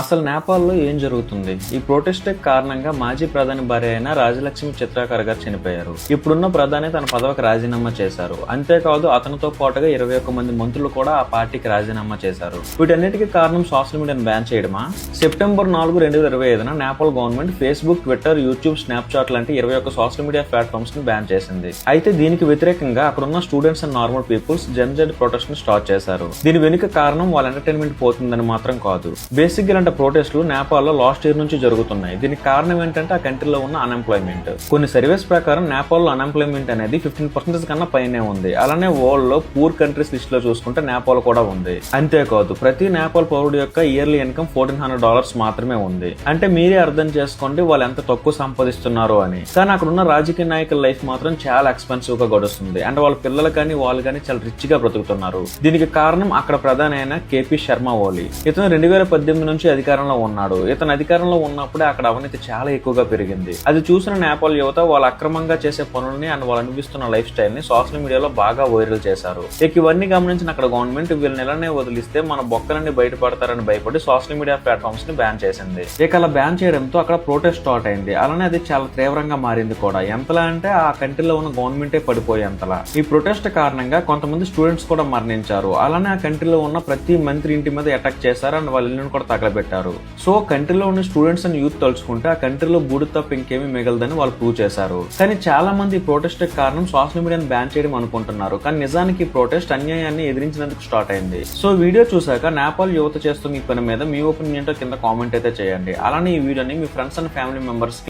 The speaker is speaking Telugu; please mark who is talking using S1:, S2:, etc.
S1: అసలు నేపాల్లో ఏం జరుగుతుంది? ఈ ప్రొటెస్ట్ కారణంగా మాజీ ప్రధాని భార్య అయిన రాజలక్ష్మి చిత్రాకర్ గారు చనిపోయారు. ఇప్పుడున్న ప్రధాని తన పదవికి రాజీనామా చేశారు. అంతేకాదు అతనితో పాటుగా 21 మంది మంత్రులు కూడా ఆ పార్టీకి రాజీనామా చేశారు. వీటన్నిటికీ కారణం సోషల్ మీడియాను బ్యాన్ చేయడమా? సెప్టెంబర్ 4, 2025న Nepal government Facebook, Twitter, YouTube, Snapchat లాంటి 21 సోషల్ మీడియా ప్లాట్ఫామ్స్ ని బ్యాన్ చేసింది. అయితే దీనికి వ్యతిరేకంగా అక్కడున్న students and normal peoples Z protest ని స్టార్ట్ చేశారు. దీని వెనుక కారణం వాళ్ళ ఎంటర్టైన్మెంట్ పోతుందని మాత్రం కాదు. బేసిక్ ఇలాంటి ప్రొటెస్టులు నేపాల్లో లాస్ట్ ఇయర్ నుంచి జరుగుతున్నాయి. దీనికి కారణం ఏంటంటే ఆ కంట్రీలో ఉన్న అన్ఎంప్లాయ్మెంట్. కొన్ని సర్వేస్ ప్రకారం నేపాల్లో అన్ఎంప్లాయ్మెంట్ అనేది 15% కన్నా పైనే ఉంది. అలానే వరల్డ్ లో పూర్ కంట్రీస్ లిస్ట్ లో చూసుకుంటే నేపాల్ కూడా ఉంది. అంతేకాదు ప్రతి నేపాల్ పౌరుడు యొక్క ఇయర్లీ ఇన్కమ్ $1,400 మాత్రమే ఉంది. అంటే మీరే అర్థం చేసుకోండి వాళ్ళు ఎంత తక్కువ సంపాదిస్తున్నారో అని. కానీ అక్కడ ఉన్న రాజకీయ నాయకుల లైఫ్ మాత్రం చాలా ఎక్స్పెన్సివ్ గా గడుస్తుంది. అంటే వాళ్ళ పిల్లలు కానీ వాళ్ళు కానీ చాలా రిచ్ గా బ్రతుకుతున్నారు. దీనికి కారణం అక్కడ ప్రధాని అయిన కేపీ శర్మ ఓలీ. ఇతను 2018 నుంచి అధికారంలో ఉన్నాడు. ఇతను అధికారంలో ఉన్నప్పుడే అక్కడ అవినీతి చాలా ఎక్కువగా పెరిగింది. అది చూసిన నేపాల్ యువత వాళ్ళు అక్రమంగా చేసే పనుల్ని అండ్ వాళ్ళు అనిపిస్తున్న లైఫ్ స్టైల్ ని సోషల్ మీడియాలో బాగా వైరల్ చేశారు. ఇవన్నీ గమనించిన అక్కడ గవర్నమెంట్ వీళ్ళని ఇలానే వదిలిస్తే మన బొక్కలన్నీ బయటపడతారని భయపడి సోషల్ మీడియా ప్లాట్ఫామ్స్ ని బ్యాన్ చేసింది. అలా బ్యాన్ చేయడంతో అక్కడ ప్రొటెస్ట్ స్టార్ట్ అయింది. అలానే అది చాలా తీవ్రంగా మారింది కూడా. ఎంతలా అంటే ఆ కంట్రీలో ఉన్న గవర్నమెంటే పడిపోయేంతలా. ఈ ప్రొటెస్ట్ కారణంగా కొంతమంది స్టూడెంట్స్ కూడా మరణించారు. అలానే ఆ కంట్రీలో ఉన్న ప్రతి మంత్రి ఇంటి మీద అటాక్ చేశారు అండ్ వాళ్ళ ఇల్లును కూడా తగలబెట్టారు. సో కంట్రీలో ఉన్న స్టూడెంట్స్ అండ్ యూత్ తలుచుకుంటే ఆ కంట్రీలో బూడి తప్ప ఇంకేమీ మిగలదని వాళ్ళు ప్రూవ్ చేశారు. కానీ చాలా మంది ఈ ప్రొటెస్ట్ కారణం సోషల్ మీడియాను బ్యాన్ చేయడం అనుకుంటున్నారు. కానీ నిజానికి ఈ ప్రొటెస్ట్ అన్యాయాన్ని ఎదిరించినందుకు స్టార్ట్ అయింది. సో వీడియో చూసాక నేపాల్ యువత చేస్తున్న ఈ పని మీద మీ ఒపీనియన్ కింద కామెంట్ అయితే చేయండి. అలానే ఈ వీడియోని మీ ఫ్రెండ్స్ అండ్ ఫ్యామిలీ మెంబర్స్